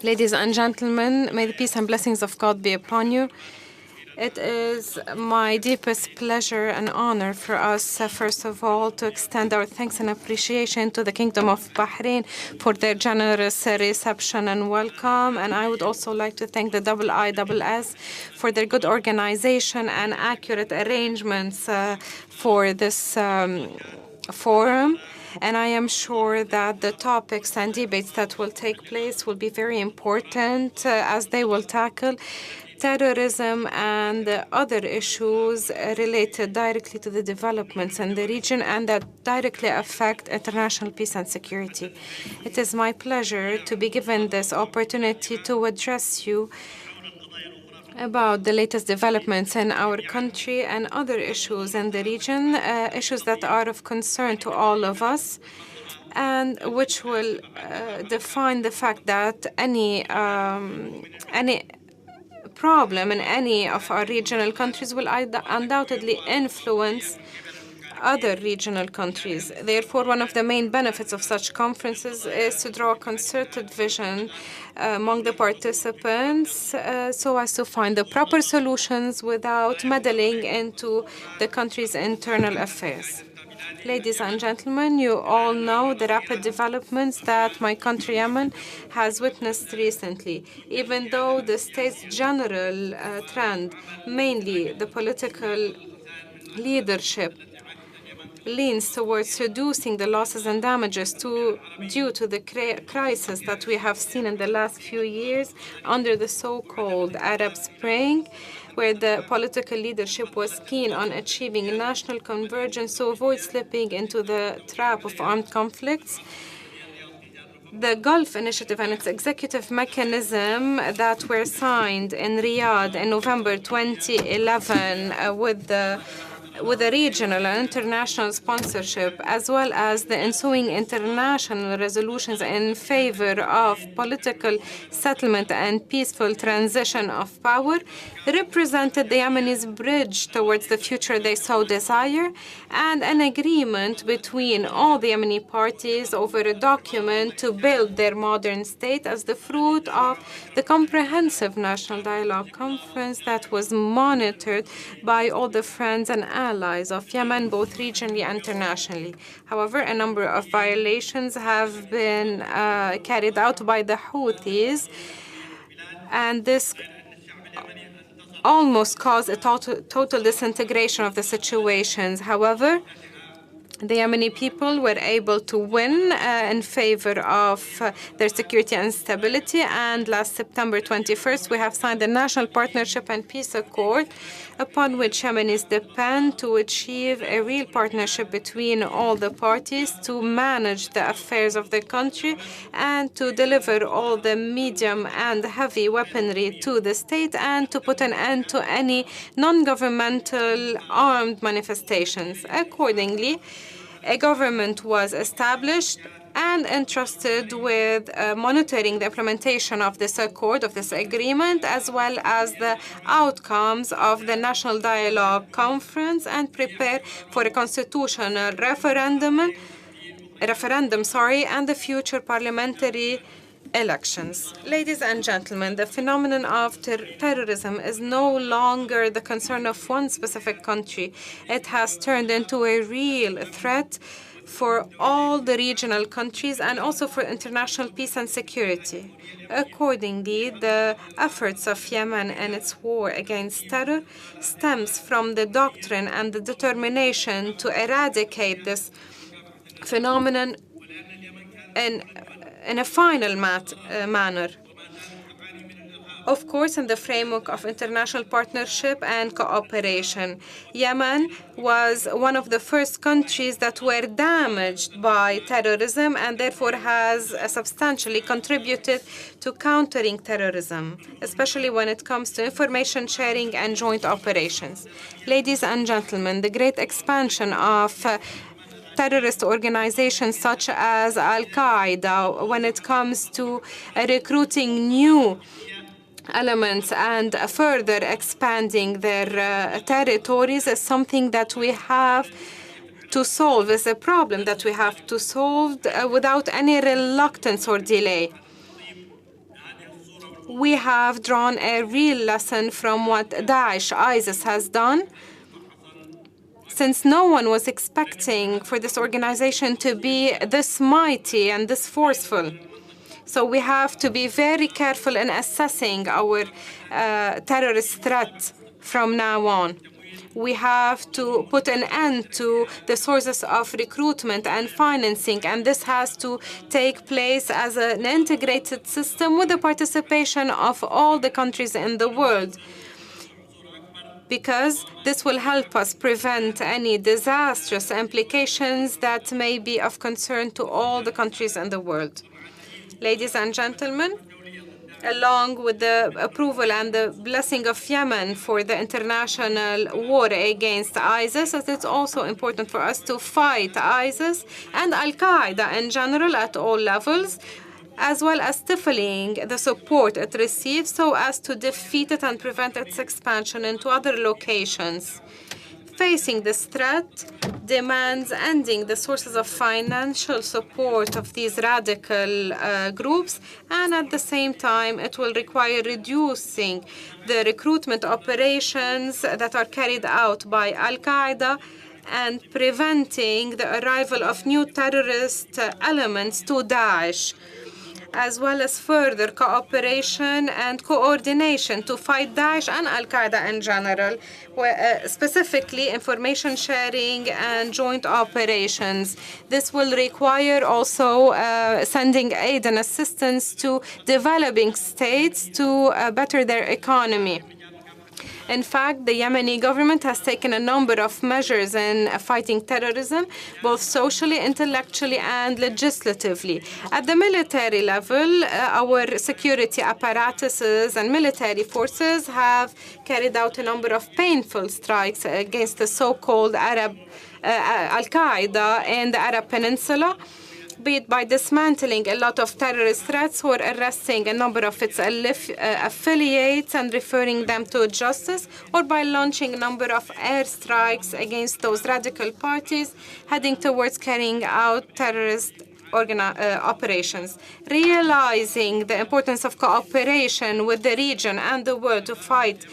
Ladies and gentlemen, may the peace and blessings of God be upon you. It is my deepest pleasure and honor for us, first of all, to extend our thanks and appreciation to the Kingdom of Bahrain for their generous reception and welcome. And I would also like to thank the IISS for their good organization and accurate arrangements for this forum. And I am sure that the topics and debates that will take place will be very important as they will tackle terrorism and other issues related directly to the developments in the region and that directly affect international peace and security. It is my pleasure to be given this opportunity to address you about the latest developments in our country and other issues in the region, issues that are of concern to all of us, and which will define the fact that any problem in any of our regional countries will undoubtedly influence other regional countries. Therefore, one of the main benefits of such conferences is to draw a concerted vision among the participants so as to find the proper solutions without meddling into the country's internal affairs. Ladies and gentlemen, you all know the rapid developments that my country, Yemen, has witnessed recently. Even though the state's general trend, mainly the political leadership, leans towards reducing the losses and damages due to the crisis that we have seen in the last few years under the so-called Arab Spring, where the political leadership was keen on achieving national convergence to avoid slipping into the trap of armed conflicts. The Gulf Initiative and its executive mechanism that were signed in Riyadh in November 2011 with a regional and international sponsorship, as well as the ensuing international resolutions in favor of political settlement and peaceful transition of power, represented the Yemenis' bridge towards the future they so desire, and an agreement between all the Yemeni parties over a document to build their modern state as the fruit of the comprehensive National Dialogue Conference that was monitored by all the friends and allies of Yemen, both regionally and internationally. However, a number of violations have been carried out by the Houthis, and this almost caused a total disintegration of the situations. However, the Yemeni people were able to win in favor of their security and stability. And last September 21st, we have signed the National Partnership and Peace Accord, upon which Yemenis depend to achieve a real partnership between all the parties to manage the affairs of the country and to deliver all the medium and heavy weaponry to the state and to put an end to any non-governmental armed manifestations. Accordingly, a government was established and entrusted with monitoring the implementation of this accord, of this agreement, as well as the outcomes of the National Dialogue Conference, and prepare for a constitutional referendum, and the future parliamentary elections. Ladies and gentlemen, the phenomenon of terrorism is no longer the concern of one specific country. It has turned into a real threat for all the regional countries and also for international peace and security. Accordingly, the efforts of Yemen and its war against terror stems from the doctrine and the determination to eradicate this phenomenon in a final manner. Of course, in the framework of international partnership and cooperation. Yemen was one of the first countries that were damaged by terrorism and therefore has substantially contributed to countering terrorism, especially when it comes to information sharing and joint operations. Ladies and gentlemen, the great expansion of terrorist organizations such as Al-Qaeda, when it comes to recruiting new elements and further expanding their territories, is something that we have to solve, is a problem that we have to solve without any reluctance or delay. we have drawn a real lesson from what Daesh, ISIS has done, since no one was expecting for this organization to be this mighty and this forceful. So we have to be very careful in assessing our terrorist threat from now on. We have to put an end to the sources of recruitment and financing, and this has to take place as an integrated system with the participation of all the countries in the world, because this will help us prevent any disastrous implications that may be of concern to all the countries in the world. Ladies and gentlemen, along with the approval and the blessing of Yemen for the international war against ISIS, it's also important for us to fight ISIS and Al-Qaeda in general at all levels, as well as stifling the support it receives so as to defeat it and prevent its expansion into other locations. Facing this threat demands ending the sources of financial support of these radical groups, and at the same time, it will require reducing the recruitment operations that are carried out by Al-Qaeda and preventing the arrival of new terrorist elements to Daesh, as well as further cooperation and coordination to fight Daesh and Al-Qaeda in general, specifically information sharing and joint operations. This will require also sending aid and assistance to developing states to better their economy. In fact, the Yemeni government has taken a number of measures in fighting terrorism, both socially, intellectually, and legislatively. At the military level, our security apparatuses and military forces have carried out a number of painful strikes against the so-called Arab Al-Qaeda in the Arab Peninsula, be it by dismantling a lot of terrorist threats or arresting a number of its affiliates and referring them to justice, or by launching a number of airstrikes against those radical parties heading towards carrying out terrorist operations. Realizing the importance of cooperation with the region and the world to fight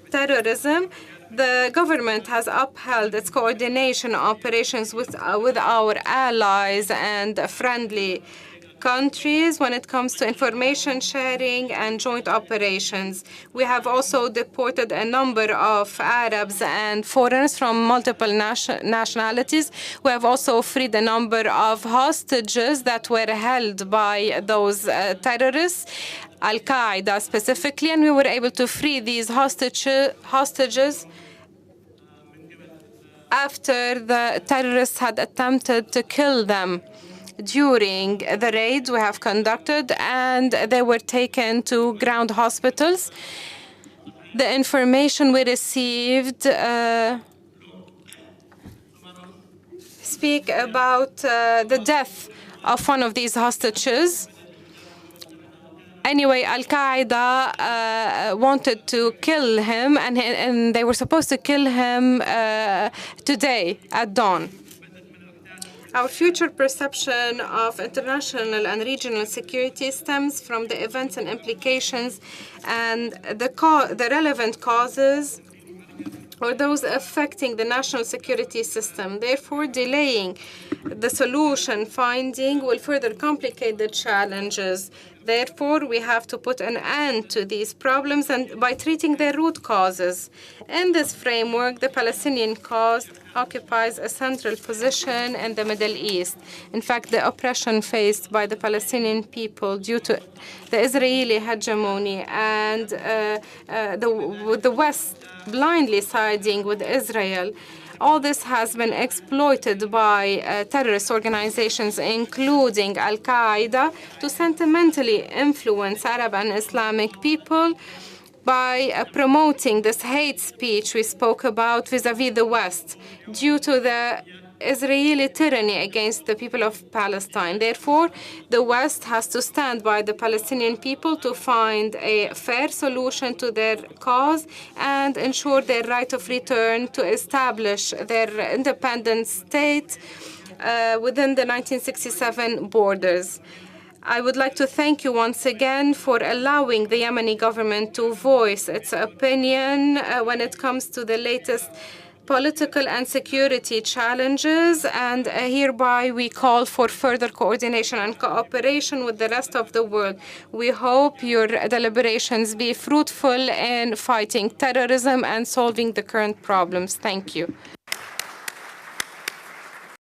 terrorism, the government has upheld its coordination operations with our allies and friendly countries when it comes to information sharing and joint operations. We have also deported a number of Arabs and foreigners from multiple nationalities. We have also freed a number of hostages that were held by those terrorists, Al-Qaeda specifically, and we were able to free these hostages after the terrorists had attempted to kill them during the raids we have conducted, and they were taken to ground hospitals. The information we received speak about the death of one of these hostages. Anyway, Al-Qaeda wanted to kill him, and they were supposed to kill him today at dawn. Our future perception of international and regional security stems from the events and implications and the relevant causes or those affecting the national security system. Therefore, delaying the solution finding will further complicate the challenges. Therefore, we have to put an end to these problems and by treating their root causes. In this framework, the Palestinian cause occupies a central position in the Middle East. In fact, the oppression faced by the Palestinian people due to the Israeli hegemony and the West blindly siding with Israel, all this has been exploited by terrorist organizations, including Al-Qaeda, to sentimentally influence Arab and Islamic people by promoting this hate speech we spoke about vis-à-vis the West due to the Israeli tyranny against the people of Palestine. Therefore, the West has to stand by the Palestinian people to find a fair solution to their cause and ensure their right of return to establish their independent state within the 1967 borders. I would like to thank you once again for allowing the Yemeni government to voice its opinion when it comes to the latest political and security challenges, and hereby we call for further coordination and cooperation with the rest of the world. We hope your deliberations be fruitful in fighting terrorism and solving the current problems. Thank you.